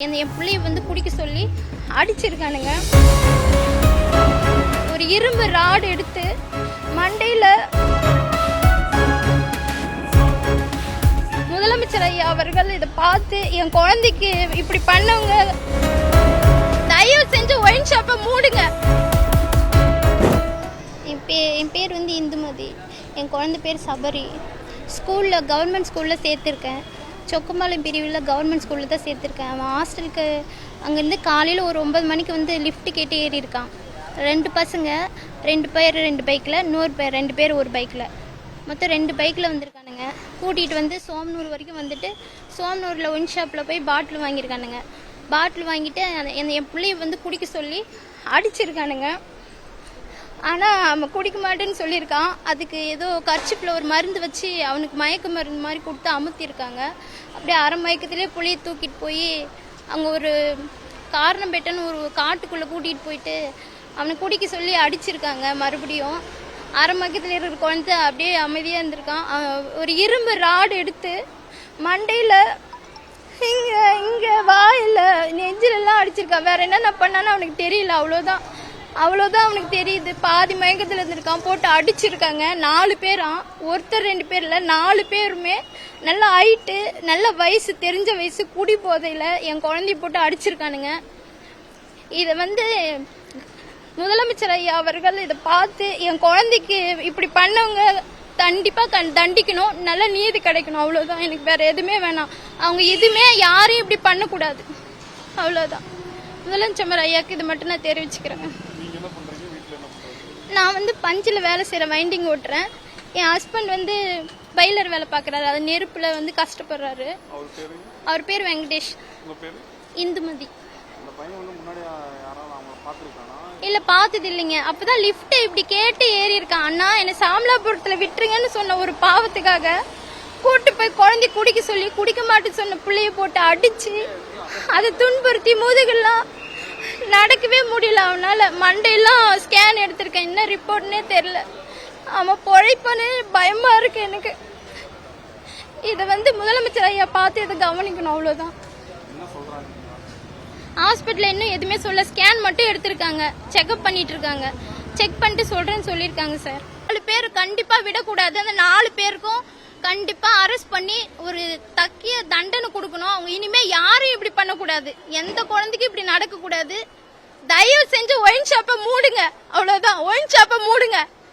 என் பிள்ளைய குடிக்க சொல்லி அடிச்சிருக்கானுங்க. ஒரு இரும்பு ராடு எடுத்து மண்டையில முதலமைச்சர் ஐயா அவர்கள் இதை பார்த்து என் குழந்தைக்கு இப்படி பண்ணவங்க தயவு செஞ்சு ஒயின் ஷாப்பை மூடுங்க. என் பேர் இந்துமதி. என் குழந்தை பேர் சபரி. கவர்மெண்ட் ஸ்கூலில் சேர்த்துருக்கேன். சொக்கும்பாளையம் பிரிவில் கவர்மெண்ட் ஸ்கூலில் தான் சேர்த்துருக்கேன். அவன் ஹாஸ்டலுக்கு அங்கேருந்து காலையில் ஒரு 9 மணிக்கு லிஃப்ட் கேட்டு ஏறி இருக்கான். 2 பசங்க, 2 பேர் 2 பைக்கில், இன்னொரு பேர் 2 பேர் ஒரு பைக்கில், மொத்தம் 2 பைக்கில் வந்திருக்கானுங்க. கூட்டிகிட்டு சோமனூர் வரைக்கும் சோமனூரில் ஒயின் ஷாப்பில் போய் பாட்டில் வாங்கியிருக்கானுங்க. பாட்டில் வாங்கிட்டு என் பிள்ளைய குடிக்க சொல்லி அடிச்சிருக்கானுங்க. ஆனால் அவன் குடிக்க மாட்டேன்னு சொல்லியிருக்கான். அதுக்கு ஏதோ கர்ச்சிப்பில் ஒரு மருந்து வச்சு அவனுக்கு மயக்க மருந்து மாதிரி கொடுத்து அமுத்திருக்காங்க. அப்படியே அரை மயக்கத்திலே புளியை தூக்கிட்டு போய் அங்கே ஒரு காரணம்பேட்டைன்னு ஒரு காட்டுக்குள்ளே கூட்டிகிட்டு போயிட்டு அவனை குடிக்க சொல்லி அடிச்சிருக்காங்க. மறுபடியும் அரை மயக்கத்தில் இருக்கிற குழந்தை அப்படியே அமைதியாக இருந்திருக்கான். ஒரு இரும்பு ராடு எடுத்து மண்டையில் இங்கே வாயில் நெஞ்சிலெல்லாம் அடிச்சிருக்கான். வேற என்னென்ன பண்ணான்னு அவனுக்கு தெரியல. அவ்வளோதான் அவனுக்கு தெரியுது. பாதி மயக்கத்தில் இருந்திருக்கான். போட்டு அடிச்சிருக்காங்க. 4 பேரா, ஒருத்தர் 2 பேர் இல்லை, 4 பேருமே நல்ல ஹைட்டு, நல்ல வயசு, தெரிஞ்ச வயசு, குடி போதையில் என் குழந்தைய போட்டு அடிச்சிருக்கானுங்க. இதை முதலமைச்சர் ஐயா அவர்கள் இதை பார்த்து என் குழந்தைக்கு இப்படி பண்ணவங்க கண்டிப்பாக தண்டிக்கணும். நல்ல நீதி கிடைக்கணும். அவ்வளோதான். எனக்கு வேற எதுவுமே வேணாம். அவங்க எதுவுமே யாரையும் இப்படி பண்ணக்கூடாது. அவ்வளோதான். முதலமைச்சர் ஐயாவுக்கு இது மட்டும் நான் தெரிவிச்சுக்கிறேன். நான் பஞ்சில் வேலை செய்கிற வைண்டிங் ஓட்டுறேன். என் ஹஸ்பண்ட் பைலர் வேலை பார்க்குறாரு. அது நெருப்பில் கஷ்டப்படுறாரு. அவர் பேர் வெங்கடேஷ். இந்துமதி. இல்லை, பார்த்தது இல்லைங்க. அப்போதான் லிஃப்ட்டை இப்படி கேட்டு ஏறி இருக்கான். அண்ணா என்னை சாமலாபுரத்தில் விட்டுருங்கன்னு சொன்ன ஒரு பாவத்துக்காக கூட்டு போய் குழந்தை குடிக்க சொல்லி குடிக்க மாட்டேன்னு சொன்ன பிள்ளைய போட்டு அடிச்சு அதை துன்புறுத்தி முதுகெல்லாம் நடக்கவே முடியல. அவனால மண்டையெல்லாம் ஸ்கேன் எடுத்திருக்கேன். என்ன ரிப்போர்ட்னே தெரியல. அவன் பொழைப்பானே பயமா இருக்கு எனக்கு. இதை முதலமைச்சர் ஐயா பார்த்து இதை கவனிக்கணும். அவ்வளோதான். ஹாஸ்பிட்டலில் இன்னும் எதுவுமே சொல்ல. ஸ்கேன் மட்டும் எடுத்திருக்காங்க. செக்அப் பண்ணிட்டு இருக்காங்க. செக் பண்ணிட்டு சொல்றேன்னு சொல்லியிருக்காங்க சார். 4 பேர் கண்டிப்பா விடக்கூடாது. அந்த 4 பேருக்கும் கண்டிப்பா அரெஸ்ட் பண்ணி ஒரு தக்கிய தண்டனை கொடுக்கணும். அவங்க இனிமே யாரும் இப்படி பண்ணக்கூடாது. எந்த குழந்தைக்கும் இப்படி நடக்க கூடாது. தயவு செஞ்சு ஒயின் ஷாப்பை மூடுங்க. அவ்வளவுதான். ஒயின் ஷாப்பை மூடுங்க.